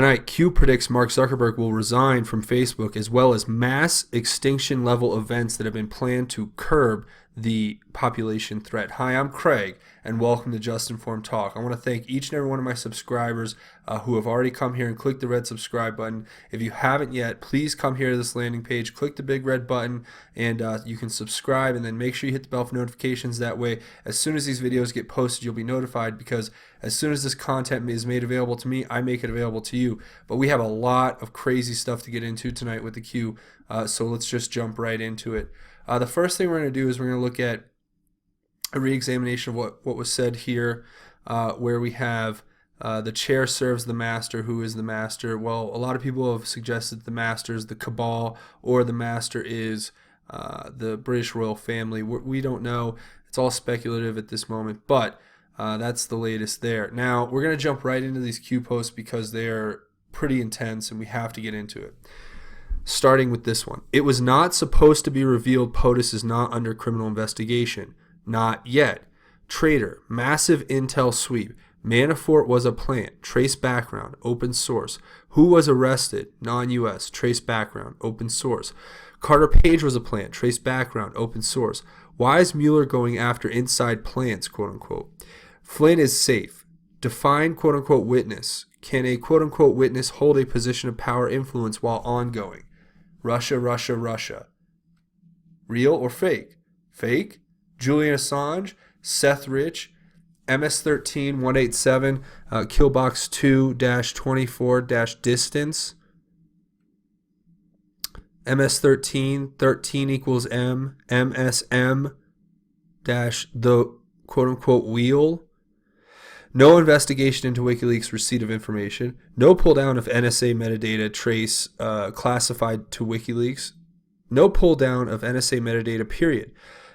Tonight, Q predicts Mark Zuckerberg will resign from Facebook, as well as mass extinction level events that have been planned to curb the population threat. Hi, I'm Craig, and welcome to Just Informed Talk. I want to thank each and every one of my subscribers who have already come here and clicked the red subscribe button. If you haven't yet, please come here to this landing page, click the big red button, and you can subscribe, and then make sure you hit the bell for notifications. That way, as soon as these videos get posted, you'll be notified, because as soon as this content is made available to me, I make it available to you. But we have a lot of crazy stuff to get into tonight with the Q, so let's just jump right into it. The first thing we're going to do is we're going to look at a re-examination of what was said here, where we have the chair serves the master. Who is the master? Well, a lot of people have suggested the master is the cabal, or the master is the British royal family. We don't know. It's all speculative at this moment, but that's the latest there. Now, we're going to jump right into these Q posts because they're pretty intense and we have to get into it. Starting with this one. It was not supposed to be revealed POTUS is not under criminal investigation. Not yet. Traitor. Massive intel sweep. Manafort was a plant. Trace background. Open source. Who was arrested? Non-US. Trace background. Open source. Carter Page was a plant. Trace background. Open source. Why is Mueller going after inside plants, quote unquote? Flynn is safe. Define quote unquote witness. Can a quote unquote witness hold a position of power influence while ongoing? Russia, Russia, Russia. Real or fake? Fake. Julian Assange, Seth Rich, MS-13-187, Killbox 2-24-distance. MS-13, 13 equals M, MSM dash the quote unquote wheel. No investigation into WikiLeaks receipt of information. No pull down of NSA metadata trace classified to WikiLeaks. No pull down of NSA metadata, period.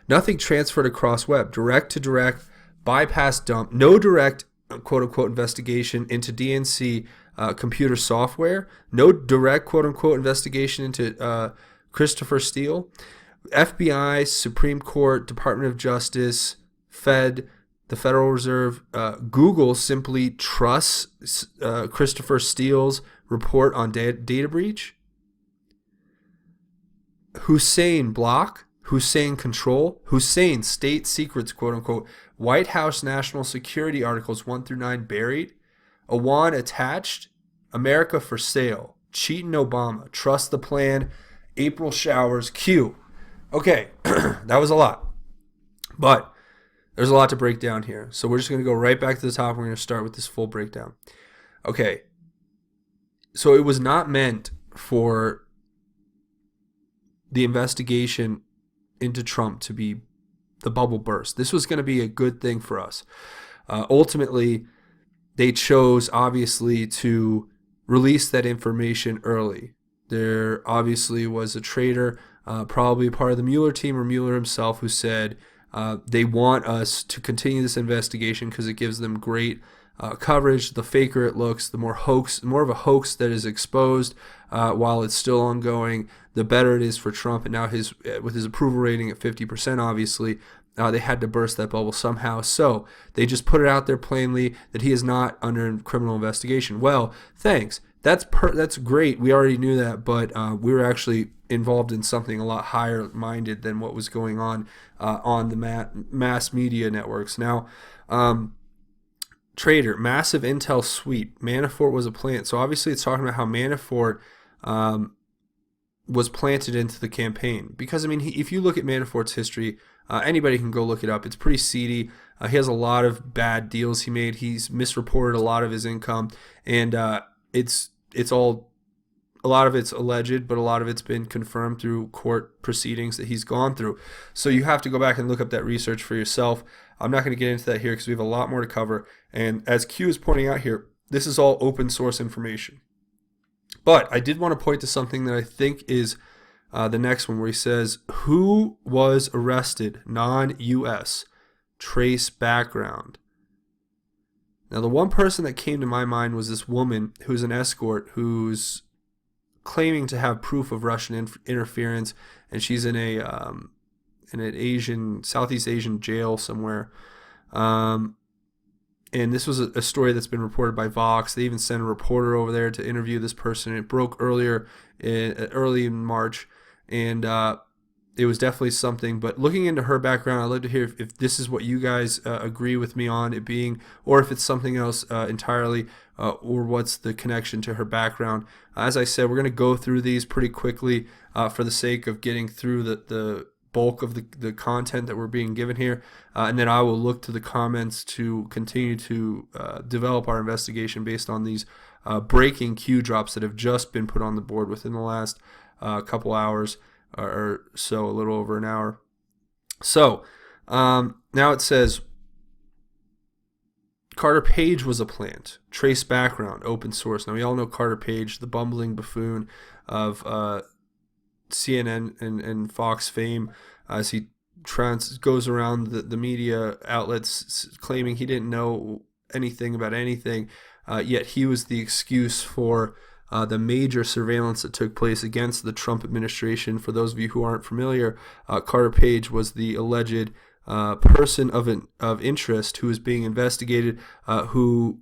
Nothing transferred across web. Direct to direct, bypass dump. No direct quote unquote investigation into DNC computer software. No direct quote unquote investigation into Christopher Steele. FBI, Supreme Court, Department of Justice, Fed, the Federal Reserve, Google simply trusts Christopher Steele's report on data breach. Hussein block, Hussein control, Hussein state secrets, quote unquote, White House national security articles 1 through 9 buried, Awan attached, America for sale, cheating Obama, trust the plan, April showers, Q. Okay, that was a lot, but there's a lot to break down here. So we're just going to go right back to the top. We're going to start with this full breakdown. Okay. So it was not meant for the investigation into Trump to be the bubble burst. This was going to be a good thing for us. Ultimately, they chose, obviously, to release that information early. There obviously was a traitor, probably part of the Mueller team or Mueller himself, who said, they want us to continue this investigation because it gives them great coverage. The faker it looks, the more of a hoax that is exposed while it's still ongoing, the better it is for Trump. And now with his approval rating at 50%, obviously, they had to burst that bubble somehow. So they just put it out there plainly that he is not under criminal investigation. Well, thanks. That's great. We already knew that, but we were actually involved in something a lot higher minded than what was going on the mass media networks. Now, traitor, massive intel sweep. Manafort was a plant. So obviously it's talking about how Manafort was planted into the campaign. Because, I mean, if you look at Manafort's history, anybody can go look it up. It's pretty seedy. He has a lot of bad deals he made. He's misreported a lot of his income. And it's all, a lot of it's alleged, but a lot of it's been confirmed through court proceedings that he's gone through. So you have to go back and look up that research for yourself. I'm not going to get into that here because we have a lot more to cover. And as Q is pointing out here, this is all open source information. But I did want to point to something that I think is the next one, where he says, who was arrested? Non-US. Trace background. Now, the one person that came to my mind was this woman who's an escort who's claiming to have proof of Russian interference, and she's in an Southeast Asian jail somewhere. And this was a story that's been reported by Vox. They even sent a reporter over there to interview this person. It broke early in March, and it was definitely something. But looking into her background, I'd love to hear if this is what you guys agree with me on it being, or if it's something else entirely, or what's the connection to her background. As I said, we're going to go through these pretty quickly for the sake of getting through the bulk of the content that we're being given here, and then I will look to the comments to continue to develop our investigation based on these breaking Q drops that have just been put on the board within the last couple hours or so, a little over an hour. So now it says Carter Page was a plant. Trace background, open source. Now we all know Carter Page, the bumbling buffoon of CNN and Fox fame, as he goes around the media outlets claiming he didn't know anything about anything, yet he was the excuse for the major surveillance that took place against the Trump administration. For those of you who aren't familiar, Carter Page was the alleged person of interest who was being investigated, who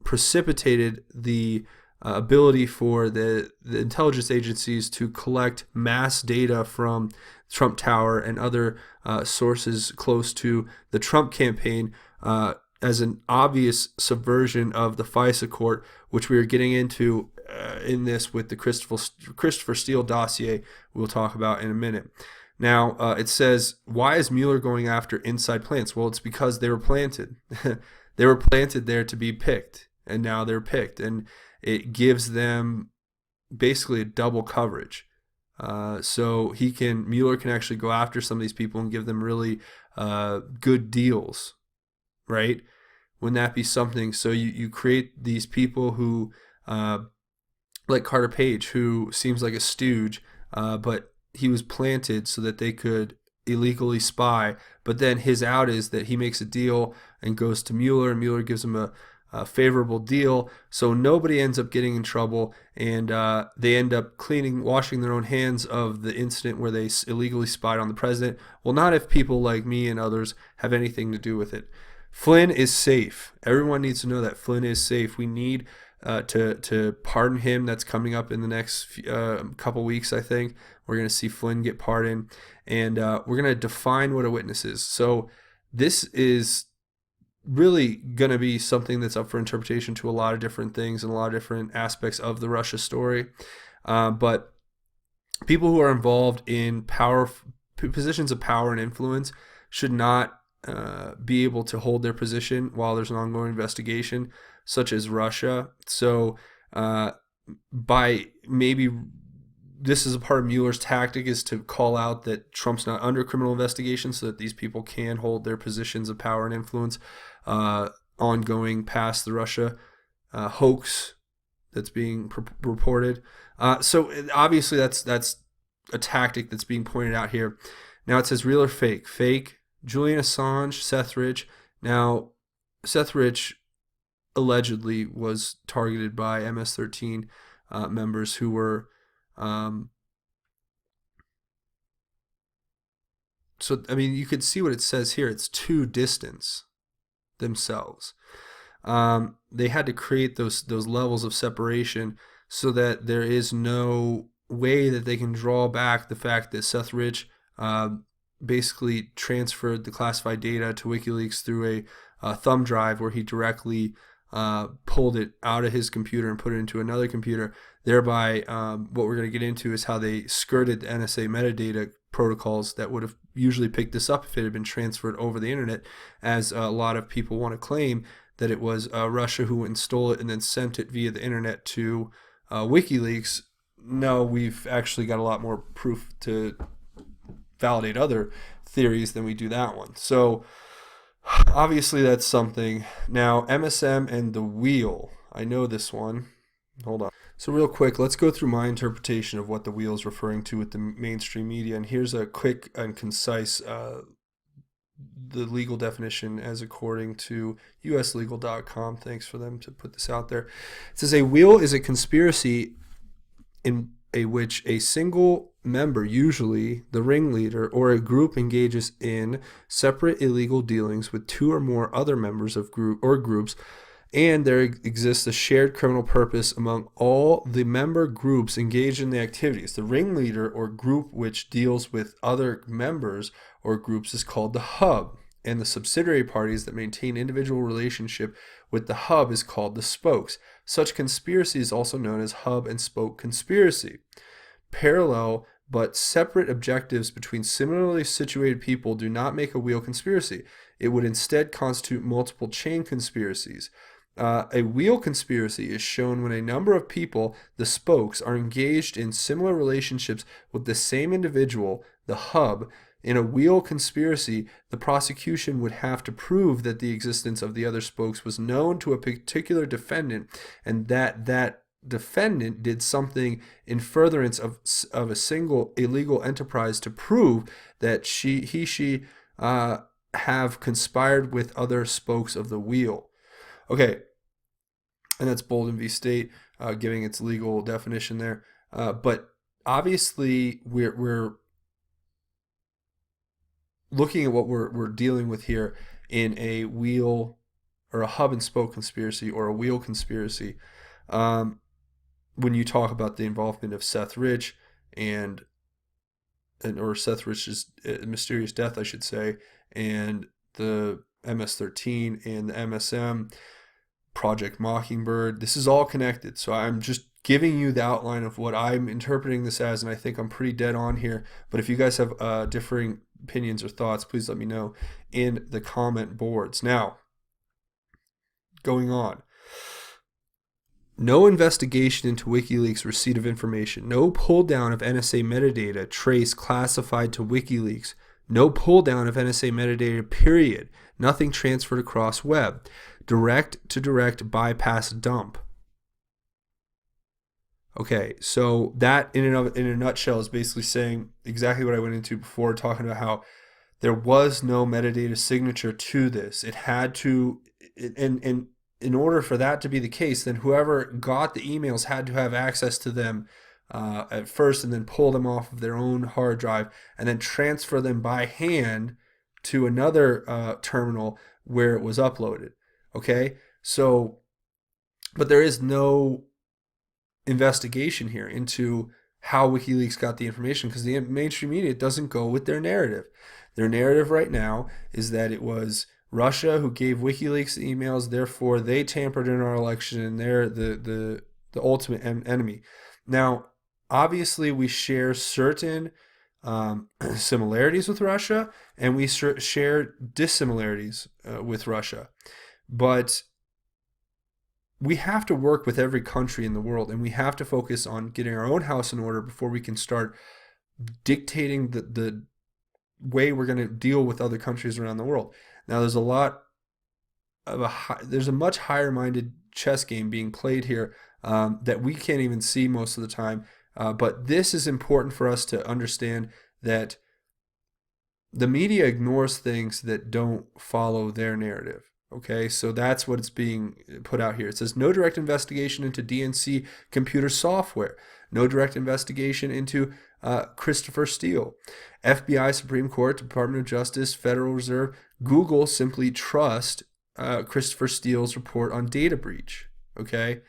precipitated the ability for the intelligence agencies to collect mass data from Trump Tower and other sources close to the Trump campaign as an obvious subversion of the FISA court, which we are getting into in this with the Christopher Steele dossier we'll talk about in a minute. Now, it says, why is Mueller going after inside plants? Well, it's because they were planted. They were planted there to be picked, and now they're picked. And it gives them basically a double coverage. So Mueller can actually go after some of these people and give them really good deals, right? Wouldn't that be something? So you create these people who, like Carter Page, who seems like a stooge, but he was planted so that they could illegally spy. But then his out is that he makes a deal and goes to Mueller, and Mueller gives him a favorable deal, so nobody ends up getting in trouble, and they end up washing their own hands of the incident where they illegally spied on the president. Well, not if people like me and others have anything to do with it. Flynn is safe. Everyone needs to know that Flynn is safe. We need to pardon him. That's coming up in the next couple weeks, I think. We're going to see Flynn get pardoned, and we're going to define what a witness is. So this is really going to be something that's up for interpretation to a lot of different things and a lot of different aspects of the Russia story. But people who are involved in positions of power and influence should not be able to hold their position while there's an ongoing investigation, such as Russia. So this is a part of Mueller's tactic, is to call out that Trump's not under criminal investigation so that these people can hold their positions of power and influence ongoing past the Russia hoax that's being reported. So obviously that's a tactic that's being pointed out here. Now it says real or fake. Fake. Julian Assange, Seth Rich. Now, Seth Rich allegedly was targeted by MS-13 members who were so I mean, you could see what it says here. It's to distance themselves. They had to create those levels of separation so that there is no way that they can draw back the fact that Seth Rich basically transferred the classified data to WikiLeaks through a thumb drive, where he directly pulled it out of his computer and put it into another computer. Thereby, what we're going to get into is how they skirted the NSA metadata protocols that would have usually picked this up if it had been transferred over the internet, as a lot of people want to claim that it was Russia who went and stole it and then sent it via the internet to WikiLeaks. No, we've actually got a lot more proof to validate other theories than we do that one. So obviously that's something. Now, MSM and the wheel. I know this one. Hold on. So real quick, let's go through my interpretation of what the wheel is referring to with the mainstream media. And here's a quick and concise the legal definition as according to uslegal.com. Thanks for them to put this out there. It says a wheel is a conspiracy in which a single member, usually the ringleader or a group, engages in separate illegal dealings with two or more other members of groups, and there exists a shared criminal purpose among all the member groups engaged in the activities. The ringleader or group which deals with other members or groups is called the hub, and the subsidiary parties that maintain individual relationship with the hub is called the spokes. Such conspiracy is also known as hub and spoke conspiracy. Parallel but separate objectives between similarly situated people do not make a wheel conspiracy. It would instead constitute multiple chain conspiracies. A wheel conspiracy is shown when a number of people, the spokes, are engaged in similar relationships with the same individual, the hub. In a wheel conspiracy, the prosecution would have to prove that the existence of the other spokes was known to a particular defendant, and that defendant did something in furtherance of a single illegal enterprise to prove that she have conspired with other spokes of the wheel. Okay, and that's Bolden v. State, giving its legal definition there. But obviously, we're looking at what we're dealing with here in a wheel or a hub and spoke conspiracy or a wheel conspiracy. When you talk about the involvement of Seth Rich or Seth Rich's mysterious death, I should say, and the MS-13 and the MSM, Project Mockingbird, this is all connected. So I'm just giving you the outline of what I'm interpreting this as, and I think I'm pretty dead on here. But if you guys have differing opinions or thoughts, please let me know in the comment boards. Now, going on. No investigation into WikiLeaks' receipt of information. No pull down of NSA metadata trace classified to WikiLeaks. No pull down of NSA metadata, period. Nothing transferred across web. Direct to direct bypass dump. Okay, so that in a nutshell is basically saying exactly what I went into before, talking about how there was no metadata signature to this. It had to, and in order for that to be the case, then whoever got the emails had to have access to them at first, and then pull them off of their own hard drive, and then transfer them by hand to another terminal where it was uploaded. Okay, so, but there is no investigation here into how WikiLeaks got the information, because the mainstream media doesn't go with their narrative. Their narrative right now is that it was Russia who gave WikiLeaks the emails, therefore they tampered in our election and they're the ultimate enemy. Now, obviously we share certain similarities with Russia, and we share dissimilarities with Russia. But we have to work with every country in the world, and we have to focus on getting our own house in order before we can start dictating the way we're going to deal with other countries around the world. Now, there's a much higher-minded chess game being played here that we can't even see most of the time. But this is important for us to understand, that the media ignores things that don't follow their narrative. Okay, so that's what's being put out here. It says no direct investigation into DNC computer software, no direct investigation into Christopher Steele, FBI, Supreme Court, Department of Justice, Federal Reserve, Google simply trust Christopher Steele's report on data breach. Okay,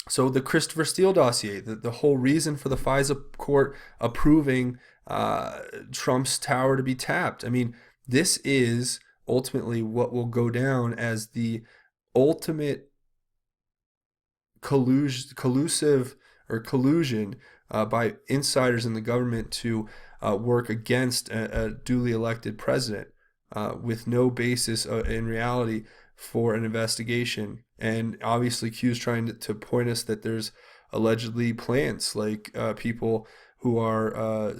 so the Christopher Steele dossier, the whole reason for the FISA court approving Trump's tower to be tapped. I mean, this is ultimately what will go down as the ultimate collusion by insiders in the government to work against a duly elected president with no basis in reality for an investigation. And obviously Q's trying to point us that there's allegedly plants, like people who are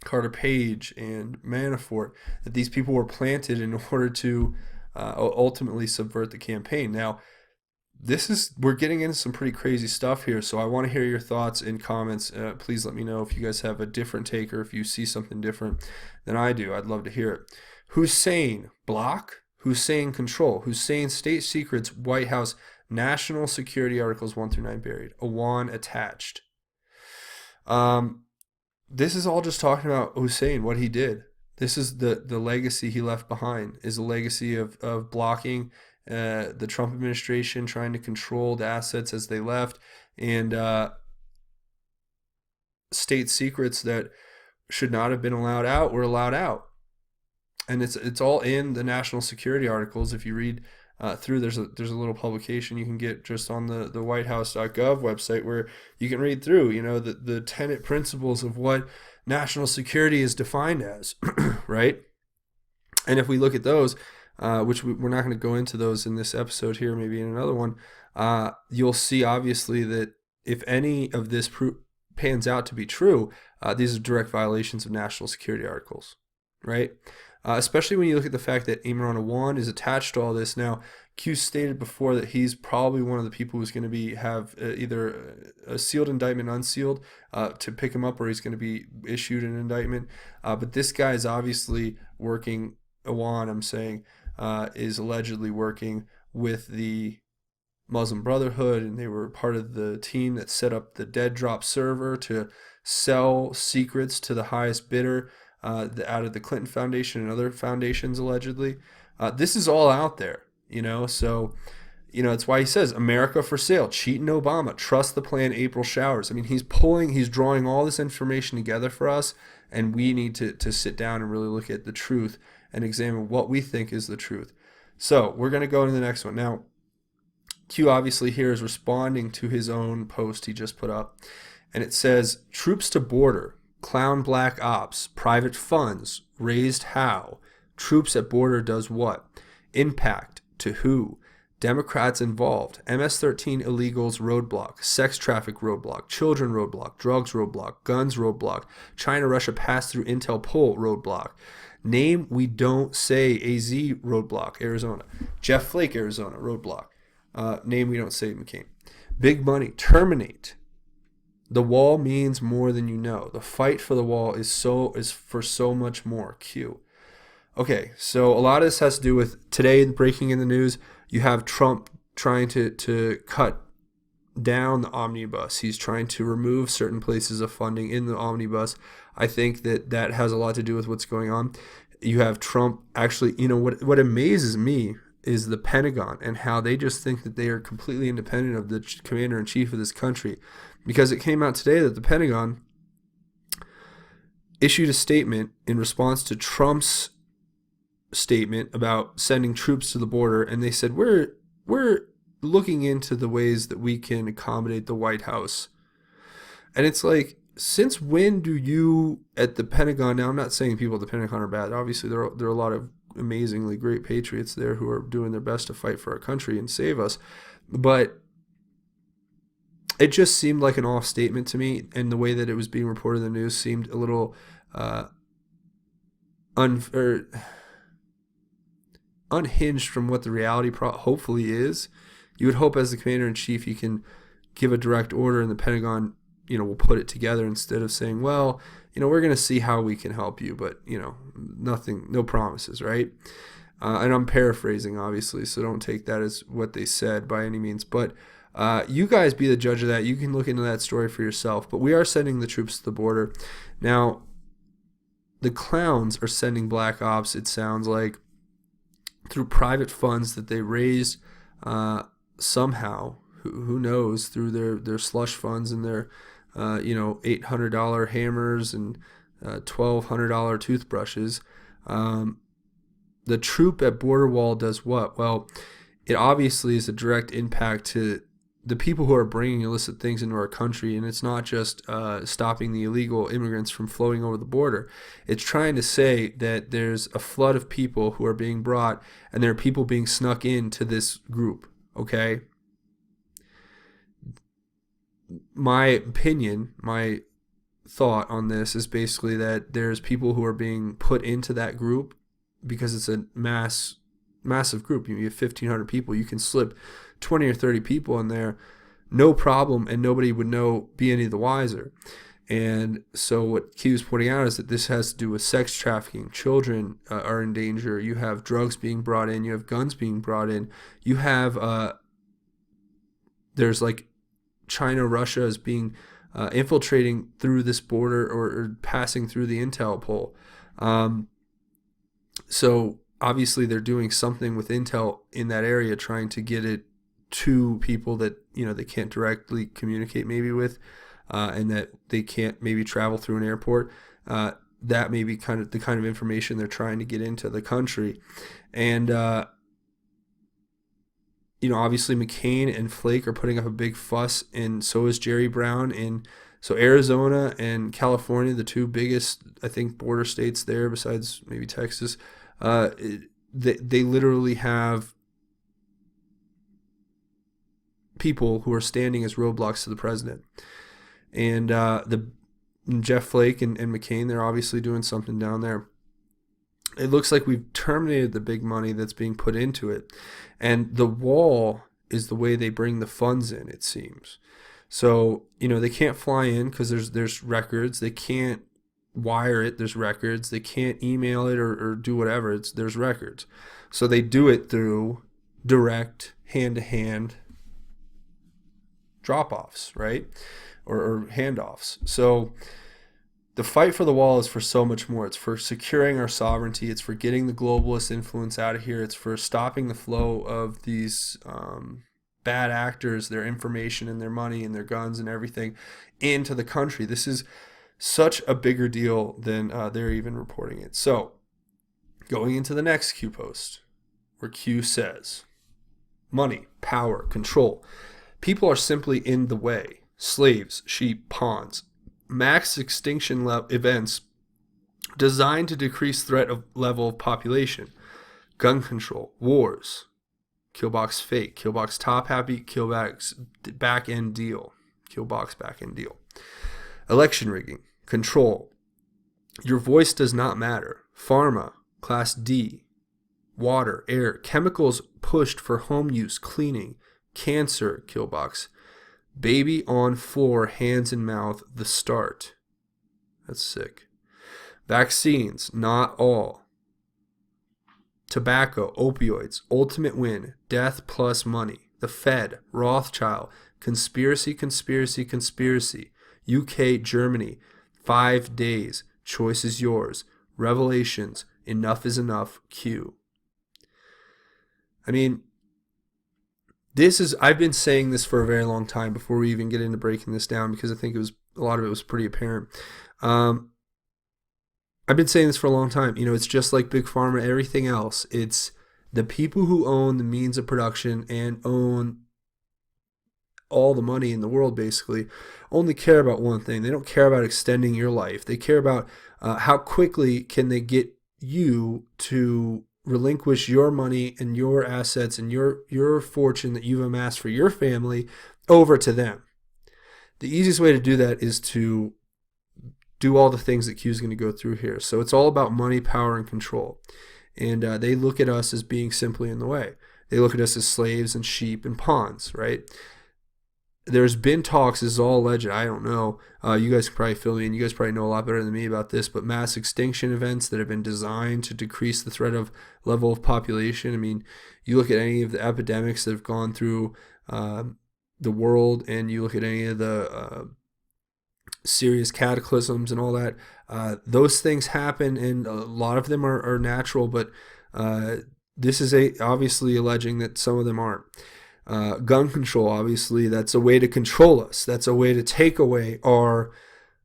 Carter Page and Manafort, that these people were planted in order to ultimately subvert the campaign. Now, we're getting into some pretty crazy stuff here, so I want to hear your thoughts in comments. Please let me know if you guys have a different take or if you see something different than I do. I'd love to hear it. Hussein block, Hussein control, Hussein state secrets, White House National Security Articles 1 through 9 buried. AN0N attached. This is all just talking about Hussein, what he did. This is the legacy he left behind, is a legacy of blocking the Trump administration, trying to control the assets as they left, and state secrets that should not have been allowed out were allowed out. And it's all in the national security articles. If you read through, there's a little publication you can get just on the whitehouse.gov website where you can read through, the tenet principles of what national security is defined as, right? And if we look at those, which we're not going to go into those in this episode here, maybe in another one, you'll see obviously that if any of this pans out to be true, these are direct violations of national security articles, right? Especially when you look at the fact that M0NEY is attached to all this. Now, Q stated before that he's probably one of the people who's going to have either a sealed indictment, unsealed, to pick him up, or he's going to be issued an indictment. But this guy is obviously working, AN0N, I'm saying, is allegedly working with the Muslim Brotherhood, and they were part of the team that set up the dead drop server to sell secrets to the highest bidder out of the Clinton Foundation and other foundations, allegedly. This is all out there, so it's why he says America for sale, cheating Obama, trust the plan, April showers. I mean, he's drawing all this information together for us, and we need to sit down and really look at the truth and examine what we think is the truth. So we're going to go to the next one. Now, Q obviously here is responding to his own post he just put up, and it says, troops to border, clown black ops, private funds, raised how, troops at border does what, impact to who, Democrats involved, MS-13 illegals roadblock, sex traffic roadblock, children roadblock, drugs roadblock, guns roadblock, China-Russia pass-through intel poll roadblock, name we don't say AZ roadblock, Arizona, Jeff Flake, Arizona roadblock, name we don't say McCain, big money, terminate. The wall means more than you know. The fight for the wall is for so much more. Q. Okay, so a lot of this has to do with today breaking in the news. You have Trump trying to cut down the omnibus. He's trying to remove certain places of funding in the omnibus. I think that has a lot to do with what's going on. You have Trump actually, what amazes me is the Pentagon and how they just think that they are completely independent of the commander-in-chief of this country. Because it came out today that the Pentagon issued a statement in response to Trump's statement about sending troops to the border, and they said, we're looking into the ways that we can accommodate the White House. And it's like, since when do you at the Pentagon, now I'm not saying people at the Pentagon are bad, obviously there are a lot of amazingly great patriots there who are doing their best to fight for our country and save us, but it just seemed like an off statement to me, and the way that it was being reported in the news seemed a little unhinged from what the reality hopefully is. You would hope as the commander-in-chief you can give a direct order and the Pentagon, will put it together instead of saying, well, we're going to see how we can help you, but, nothing, no promises, right? And I'm paraphrasing, obviously, so don't take that as what they said by any means, but you guys be the judge of that. You can look into that story for yourself. But we are sending the troops to the border. Now, the clowns are sending black ops, it sounds like, through private funds that they raised somehow. Who knows, through their slush funds and their $800 hammers and $1,200 toothbrushes. The troop at border wall does what? Well, it obviously is a direct impact to the people who are bringing illicit things into our country, and it's not just stopping the illegal immigrants from flowing over the border. It's trying to say that there's a flood of people who are being brought, and there are people being snuck into this group, okay? My opinion, my thought on this is basically that there's people who are being put into that group because it's a massive group. You have 1,500 people. You can slip 20 or 30 people in there, no problem, and nobody would be any the wiser. And so what Q is pointing out is that this has to do with sex trafficking. Children are in danger. You have drugs being brought in. You have guns being brought in. You have there's like China, Russia is being infiltrating through this border or passing through the intel pole. So obviously they're doing something with intel in that area, trying to get it to people that they can't directly communicate maybe with, and that they can't maybe travel through an airport. That may be kind of the kind of information they're trying to get into the country. And obviously McCain and Flake are putting up a big fuss, and so is Jerry Brown. And so Arizona and California, the two biggest, I think, border states there, besides maybe Texas, they literally have people who are standing as roadblocks to the president. And Jeff Flake and McCain, they're obviously doing something down there. It looks like we've terminated the big money that's being put into it. And the wall is the way they bring the funds in, it seems. So, they can't fly in because there's records. They can't wire it, there's records. They can't email it or do whatever, there's records. So they do it through direct, hand-to-hand drop-offs, right? Or handoffs. So the fight for the wall is for so much more. It's for securing our sovereignty. It's for getting the globalist influence out of here. It's for stopping the flow of these bad actors, their information and their money and their guns and everything into the country. This is such a bigger deal than they're even reporting it. So going into the next Q post, where Q says, money, power, control. People are simply in the way. Slaves, sheep, pawns. Mass extinction events designed to decrease threat of level of population. Gun control, wars. Killbox fake, Killbox top happy, Killbox back end deal. Killbox back end deal. Election rigging, control. Your voice does not matter. Pharma, class D. Water, air, chemicals pushed for home use, cleaning. Cancer, Killbox. Baby on floor, hands and mouth, the start. That's sick. Vaccines, not all. Tobacco, opioids, ultimate win, death plus money. The Fed, Rothschild, conspiracy, conspiracy, conspiracy. UK, Germany, 5 days, choice is yours. Revelations, enough is enough, Q. I mean, I've been saying this for a very long time before we even get into breaking this down, because I think a lot of it was pretty apparent. I've been saying this for a long time. It's just like Big Pharma, everything else. It's the people who own the means of production and own all the money in the world, basically, only care about one thing. They don't care about extending your life. They care about how quickly can they get you to relinquish your money and your assets and your fortune that you've amassed for your family over to them. The easiest way to do that is to do all the things that Q is going to go through here. So it's all about money, power, and control. And they look at us as being simply in the way. They look at us as slaves and sheep and pawns, right? There's been talks, this is all alleged, I don't know. You guys can probably fill me in. You guys probably know a lot better than me about this, but mass extinction events that have been designed to decrease the threat of level of population. I mean, you look at any of the epidemics that have gone through the world, and you look at any of the serious cataclysms and all that, those things happen, and a lot of them are natural, but this is obviously alleging that some of them aren't. Gun control, obviously, that's a way to control us. That's a way to take away our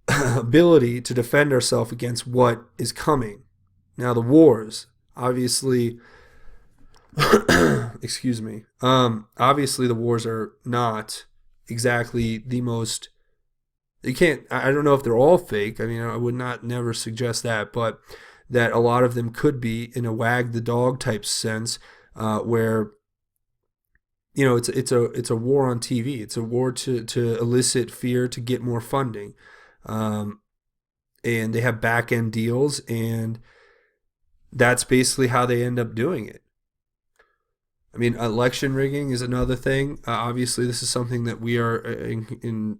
ability to defend ourselves against what is coming. Now, the wars, obviously, excuse me, obviously the wars are not exactly the most, I don't know if they're all fake. I mean, I would never suggest that, but that a lot of them could be in a wag the dog type sense, where it's a war on TV. It's a war to elicit fear, to get more funding. And they have back end deals, and that's basically how they end up doing it. I mean, election rigging is another thing. Obviously, this is something that we are in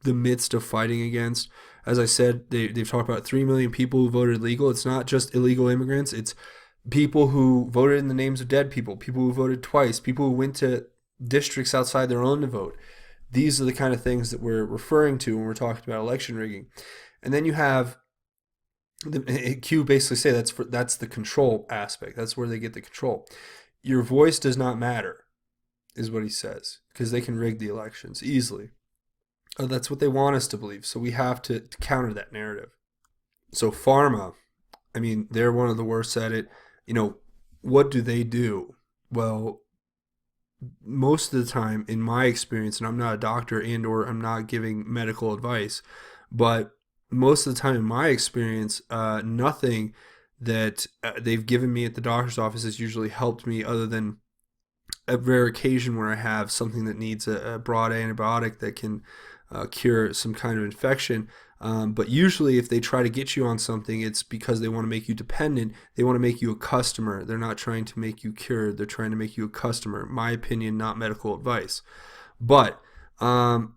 the midst of fighting against. As I said, they've talked about 3 million people who voted legal. It's not just illegal immigrants. It's people who voted in the names of dead people who voted twice, people who went to districts outside their own to vote. These are the kind of things that we're referring to when we're talking about election rigging. And then you have Q basically say that's the control aspect. That's where they get the control. Your voice does not matter, is what he says, because they can rig the elections easily. That's what they want us to believe. So we have to counter that narrative. So pharma, I mean, they're one of the worst at it. What do they do? Well, most of the time, in my experience, and I'm not a doctor and or I'm not giving medical advice, but most of the time in my experience, nothing that they've given me at the doctor's office has usually helped me, other than a rare occasion where I have something that needs a broad antibiotic that can cure some kind of infection. But usually if they try to get you on something, it's because they want to make you dependent. They want to make you a customer. They're not trying to make you cured. They're trying to make you a customer. My opinion, not medical advice. But now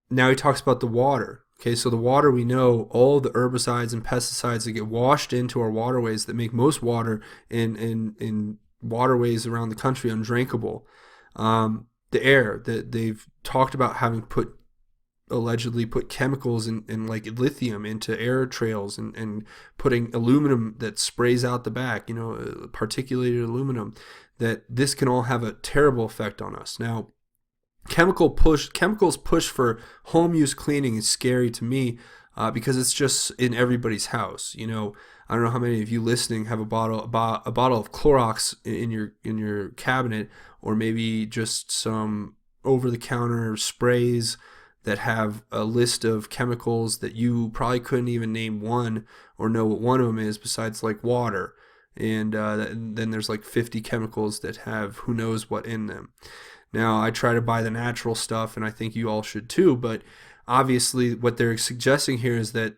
he talks about the water. Okay, so the water, we know all the herbicides and pesticides that get washed into our waterways that make most water in waterways around the country undrinkable. The air that they've talked about having allegedly put chemicals in like lithium into air trails and putting aluminum that sprays out the back, particulated aluminum, that this can all have a terrible effect on us. Now, chemicals push for home use cleaning is scary to me because it's just in everybody's house. I don't know how many of you listening have a bottle of Clorox in your cabinet, or maybe just some over-the-counter sprays that have a list of chemicals that you probably couldn't even name one or know what one of them is, besides like water. And then there's like 50 chemicals that have who knows what in them. Now, I try to buy the natural stuff, and I think you all should too, but obviously what they're suggesting here is that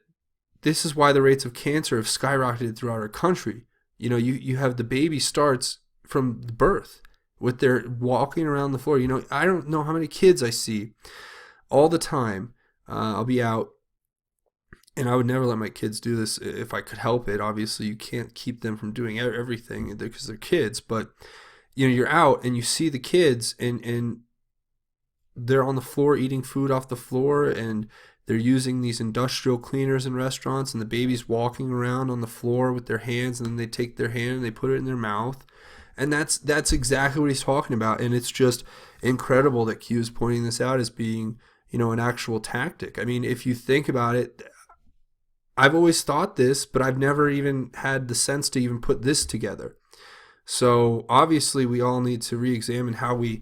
this is why the rates of cancer have skyrocketed throughout our country. You have the baby starts from birth with their walking around the floor. I don't know how many kids I see all the time. I'll be out, and I would never let my kids do this if I could help it. Obviously, you can't keep them from doing everything because they're kids, but you're out and you see the kids and they're on the floor eating food off the floor, and they're using these industrial cleaners in restaurants, and the baby's walking around on the floor with their hands, and then they take their hand and they put it in their mouth. And that's exactly what he's talking about. And it's just incredible that Q is pointing this out as being, an actual tactic. I mean, if you think about it, I've always thought this, but I've never even had the sense to even put this together. So obviously we all need to re-examine how we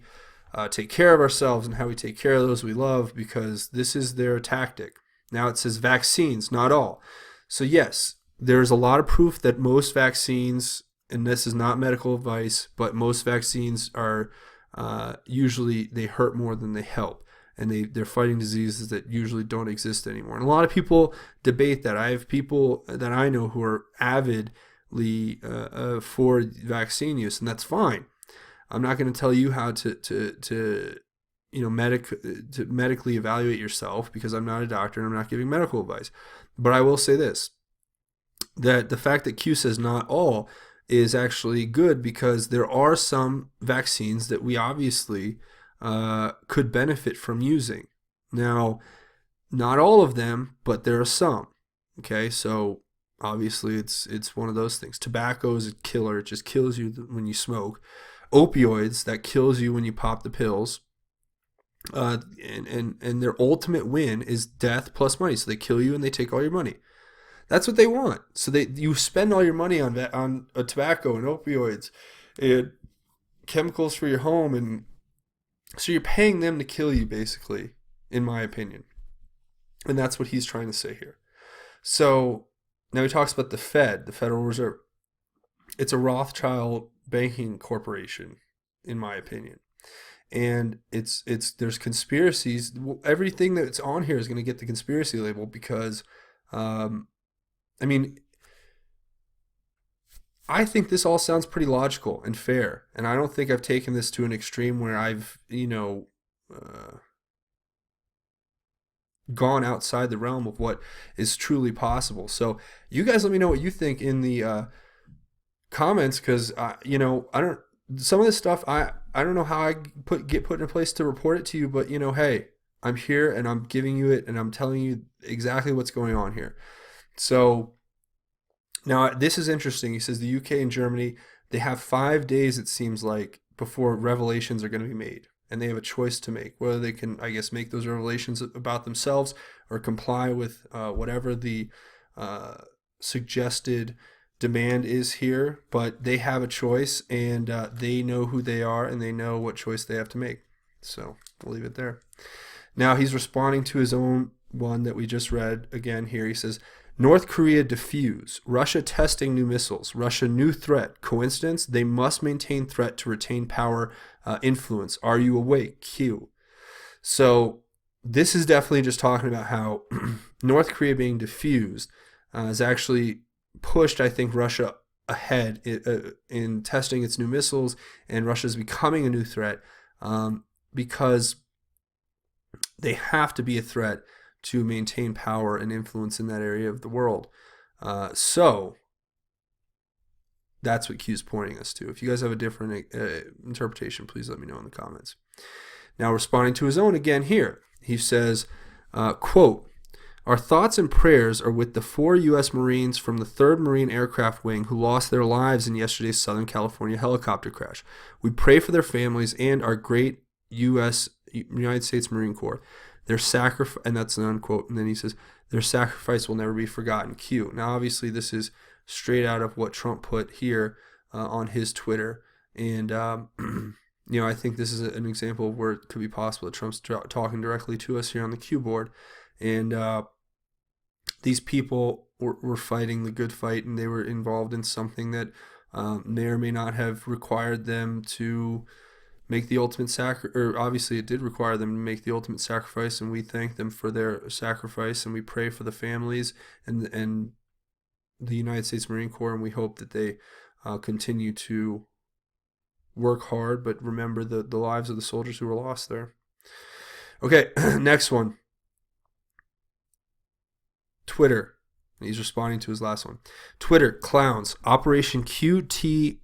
take care of ourselves and how we take care of those we love, because this is their tactic. Now it says vaccines, not all. So yes, there's a lot of proof that most vaccines, and this is not medical advice, but most vaccines are usually they hurt more than they help. And they're fighting diseases that usually don't exist anymore. And a lot of people debate that. I have people that I know who are avidly for vaccine use, and that's fine. I'm not going to tell you how to medically evaluate yourself, because I'm not a doctor and I'm not giving medical advice. But I will say this, that the fact that Q says not all is actually good, because there are some vaccines that we obviously could benefit from using. Now, not all of them, but there are some. Okay, so obviously it's one of those things. Tobacco is a killer. It just kills you when you smoke. Opioids, that kills you when you pop the pills. And their ultimate win is death plus money. So they kill you and they take all your money. That's what they want. So you spend all your money on tobacco and opioids and chemicals for your home, and so you're paying them to kill you, basically, in my opinion. And that's what he's trying to say here. So now he talks about the Fed, the Federal Reserve. It's a Rothschild banking corporation, in my opinion. And there's conspiracies. Everything that's on here is going to get the conspiracy label, because, I think this all sounds pretty logical and fair, and I don't think I've taken this to an extreme where I've, gone outside the realm of what is truly possible. So you guys let me know what you think in the comments, because, some of this stuff, I don't know how I get put in a place to report it to you, but hey, I'm here and I'm giving you it and I'm telling you exactly what's going on here. So now this is interesting. He says the UK and Germany, they have 5 days, it seems like, before revelations are going to be made. And they have a choice to make, whether they can, I guess, make those revelations about themselves or comply with whatever the suggested demand is here. But they have a choice, and they know who they are, and they know what choice they have to make. So we'll leave it there. Now he's responding to his own one that we just read again here. He says, North Korea defuse. Russia testing new missiles. Russia new threat. Coincidence? They must maintain threat to retain power, influence. Are you awake? Q. So this is definitely just talking about how North Korea being defused has actually pushed, I think, Russia ahead in testing its new missiles, and Russia is becoming a new threat because they have to be a threat to maintain power and influence in that area of the world. So that's what Q's pointing us to. If you guys have a different interpretation, please let me know in the comments. Now, responding to his own again here, he says, quote, our thoughts and prayers are with the 4 U.S. Marines from the 3rd Marine Aircraft Wing who lost their lives in yesterday's Southern California helicopter crash. We pray for their families and our great United States Marine Corps. Their sacrifice, and that's an unquote, and then he says, their sacrifice will never be forgotten. Q. Now, obviously, this is straight out of what Trump put here on his Twitter, and I think this is an example of where it could be possible that Trump's talking directly to us here on the Q board, and these people were fighting the good fight, and they were involved in something that may or may not have required them to make the ultimate sacrifice, or obviously it did require them to make the ultimate sacrifice, and we thank them for their sacrifice, and we pray for the families and the United States Marine Corps, and we hope that they continue to work hard, but remember the lives of the soldiers who were lost there. Okay, next one. Twitter. He's responding to his last one. Twitter, clowns, Operation QT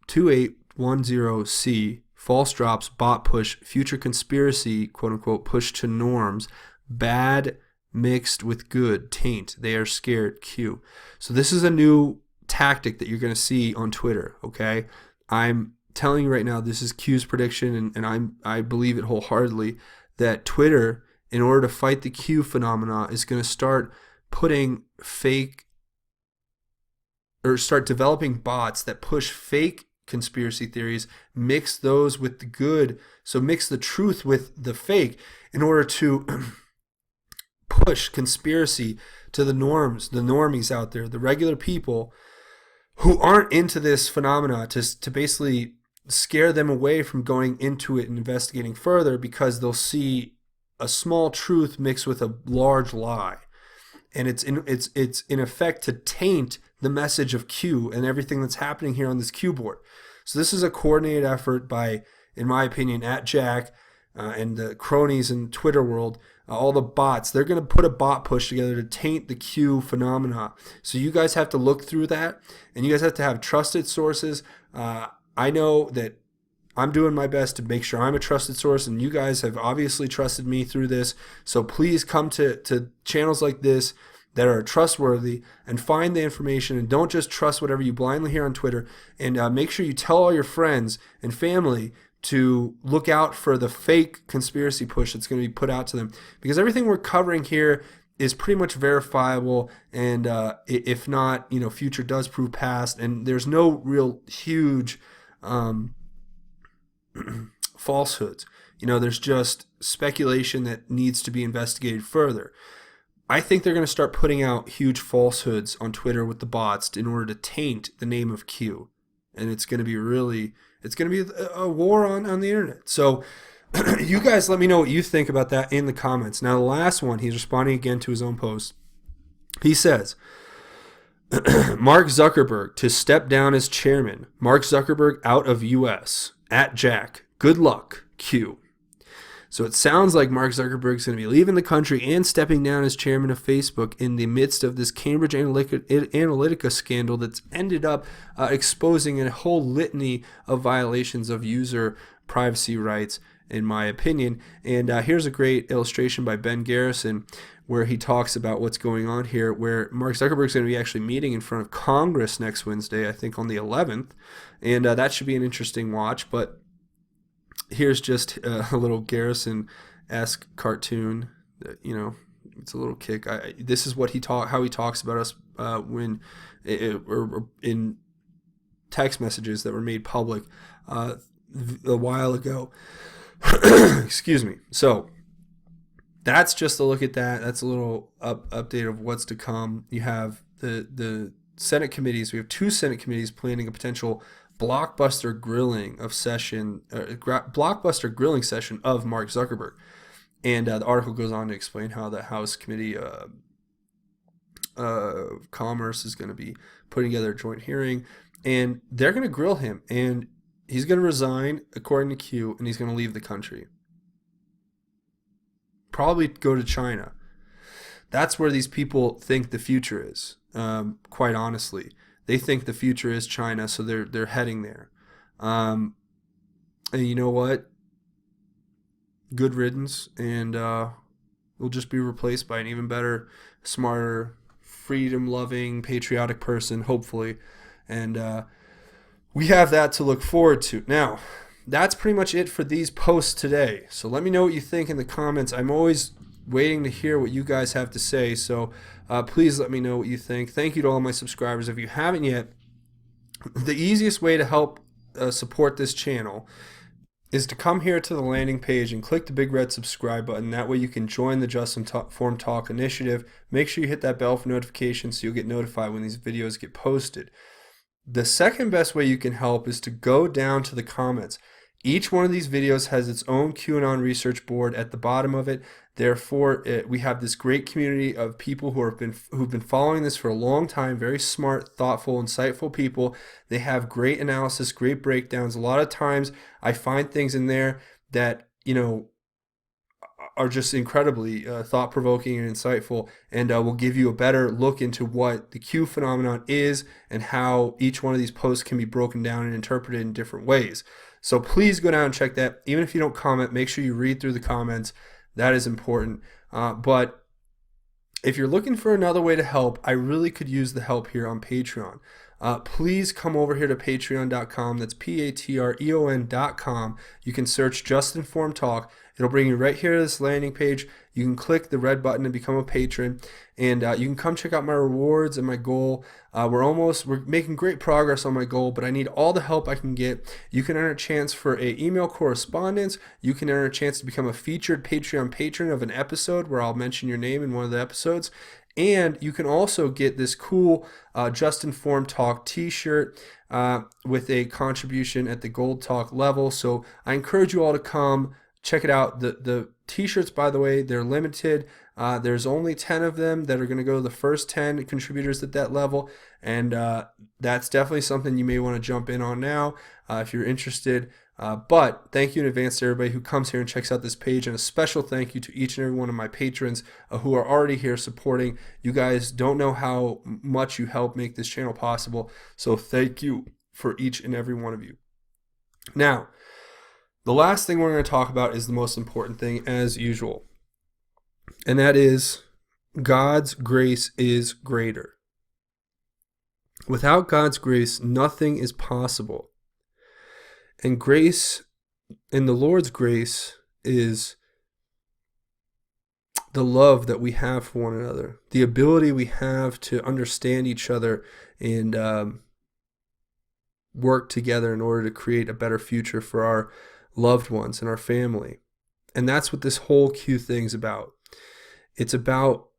2810C, false drops, bot push, future conspiracy, quote unquote, push to norms, bad mixed with good, taint, they are scared, Q. So this is a new tactic that you're going to see on Twitter, okay? I'm telling you right now, this is Q's prediction, and I believe it wholeheartedly, that Twitter, in order to fight the Q phenomena, is going to start putting start developing bots that push fake conspiracy theories, mix those with the good, so mix the truth with the fake in order to push conspiracy to the norms, the normies out there, the regular people who aren't into this phenomena, to basically scare them away from going into it and investigating further, because they'll see a small truth mixed with a large lie. And it's in effect to taint the message of Q and everything that's happening here on this Q board. So this is a coordinated effort by, in my opinion, @Jack and the cronies in Twitter world, all the bots. They're going to put a bot push together to taint the Q phenomena. So you guys have to look through that, and you guys have to have trusted sources. I know that I'm doing my best to make sure I'm a trusted source, and you guys have obviously trusted me through this. So please come to channels like this that are trustworthy and find the information, and don't just trust whatever you blindly hear on Twitter. And make sure you tell all your friends and family to look out for the fake conspiracy push that's going to be put out to them, because everything we're covering here is pretty much verifiable, and if not, future does prove past, and there's no real huge falsehoods. There's just speculation that needs to be investigated further. I think they're going to start putting out huge falsehoods on Twitter with the bots in order to taint the name of Q. And it's going to be a war on the internet. So you guys let me know what you think about that in the comments. Now, the last one, he's responding again to his own post. He says, Mark Zuckerberg to step down as chairman. Mark Zuckerberg out of U.S. @Jack. Good luck, Q. So it sounds like Mark Zuckerberg's going to be leaving the country and stepping down as chairman of Facebook in the midst of this Cambridge Analytica scandal that's ended up exposing a whole litany of violations of user privacy rights, in my opinion. And here's a great illustration by Ben Garrison where he talks about what's going on here, where Mark Zuckerberg's going to be actually meeting in front of Congress next Wednesday, I think on the 11th, and that should be an interesting watch. But here's just a little Garrison-esque cartoon. It's a little kick. This is what how he talks about us when in text messages that were made public a while ago. Excuse me. So that's just a look at that. That's a little update of what's to come. You have the Senate committees. We have 2 Senate committees planning a potential blockbuster grilling session of Mark Zuckerberg. And the article goes on to explain how the House Committee of Commerce is going to be putting together a joint hearing, and they're going to grill him, and he's going to resign according to Q, and he's going to leave the country. Probably go to China. That's where these people think the future is, quite honestly. They think the future is China, so they're heading there. And you know what? Good riddance, and we'll just be replaced by an even better, smarter, freedom-loving, patriotic person, hopefully. And we have that to look forward to. Now, that's pretty much it for these posts today. So let me know what you think in the comments. I'm always waiting to hear what you guys have to say, so please let me know what you think. Thank you to all my subscribers. If you haven't yet, the easiest way to help support this channel is to come here to the landing page and click the big red subscribe button. That way you can join the Just Informed Talk initiative. Make sure you hit that bell for notifications so you'll get notified when these videos get posted. The second best way you can help is to go down to the comments. Each one of these videos has its own QAnon research board at the bottom of it. Therefore, we have this great community of people who've been following this for a long time. Very smart, thoughtful, insightful people. They have great analysis, great breakdowns. A lot of times, I find things in there that are just incredibly thought-provoking and insightful, and will give you a better look into what the Q phenomenon is and how each one of these posts can be broken down and interpreted in different ways. So please go down and check that. Even if you don't comment, make sure you read through the comments. That is important. But if you're looking for another way to help, I really could use the help here on Patreon. Please come over here to patreon.com. That's patreon.com. You can search Just Informed Talk. It'll bring you right here to this landing page. You can click the red button and become a patron, and you can come check out my rewards and my goal. We're making great progress on my goal, but I need all the help I can get. You can earn a chance for a email correspondence. You can earn a chance to become a featured Patreon patron of an episode where I'll mention your name in one of the episodes. And you can also get this cool Just Informed Talk t-shirt with a contribution at the Gold Talk level. So I encourage you all to come check it out. The t-shirts, by the way, they're limited. There's only 10 of them that are going to go to the first 10 contributors at that level. And that's definitely something you may want to jump in on now if you're interested. But thank you in advance to everybody who comes here and checks out this page, and a special thank you to each and every one of my patrons who are already here supporting. You guys don't know how much you help make this channel possible, so thank you for each and every one of you. Now, the last thing we're going to talk about is the most important thing, as usual, and that is God's grace is greater. Without God's grace, nothing is possible. And grace, and the Lord's grace, is the love that we have for one another, the ability we have to understand each other and work together in order to create a better future for our loved ones and our family. And that's what this whole Q thing's about. It's about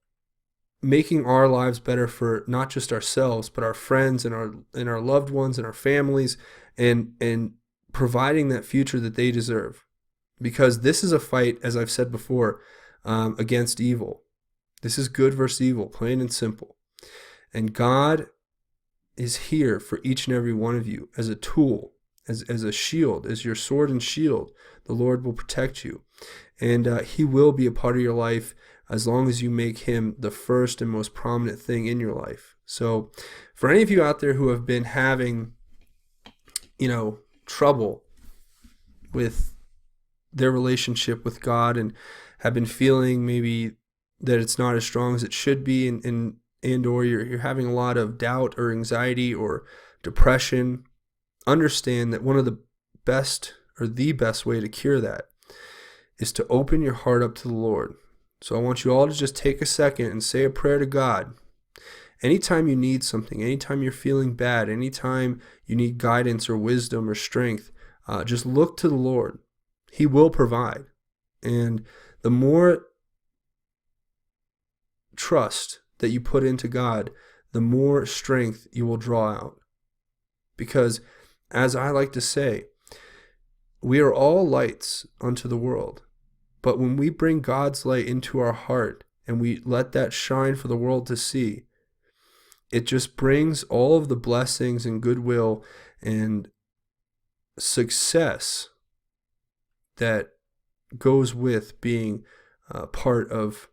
making our lives better for not just ourselves, but our friends and our loved ones and our families, and providing that future that they deserve. Because this is a fight, as I've said before, against evil. This is good versus evil, plain and simple. And God is here for each and every one of you as a tool. as a shield, as your sword and shield. The Lord will protect you. And he will be a part of your life as long as you make him the first and most prominent thing in your life. So for any of you out there who have been having, trouble with their relationship with God and have been feeling maybe that it's not as strong as it should be, and or you're having a lot of doubt or anxiety or depression, understand that one of the best way to cure that is to open your heart up to the Lord. So I want you all to just take a second and say a prayer to God. Anytime you need something, anytime you're feeling bad, anytime you need guidance or wisdom or strength, just look to the Lord. He will provide. And the more trust that you put into God, the more strength you will draw out. Because, as I like to say, we are all lights unto the world. But when we bring God's light into our heart and we let that shine for the world to see, it just brings all of the blessings and goodwill and success that goes with being part of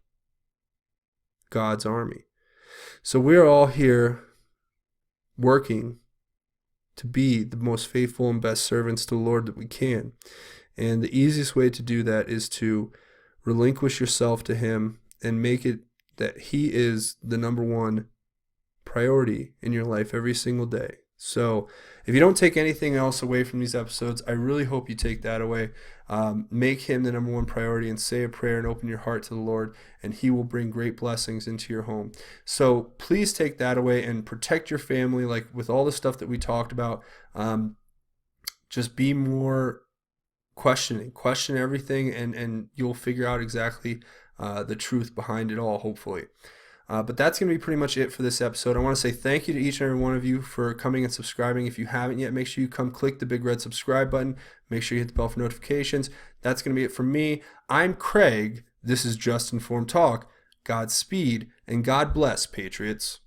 God's army. So we're all here working to be the most faithful and best servants to the Lord that we can. And the easiest way to do that is to relinquish yourself to him and make it that he is the number one priority in your life every single day. So if you don't take anything else away from these episodes, I really hope you take that away. Make him the number one priority and say a prayer and open your heart to the Lord, and he will bring great blessings into your home. So please take that away and protect your family, like with all the stuff that we talked about. Just be more questioning. Question everything, and you'll figure out exactly the truth behind it all, hopefully. But that's going to be pretty much it for this episode. I want to say thank you to each and every one of you for coming and subscribing. If you haven't yet, make sure you come click the big red subscribe button. Make sure you hit the bell for notifications. That's going to be it from me. I'm Craig. This is Just Informed Talk. Godspeed, and God bless, Patriots.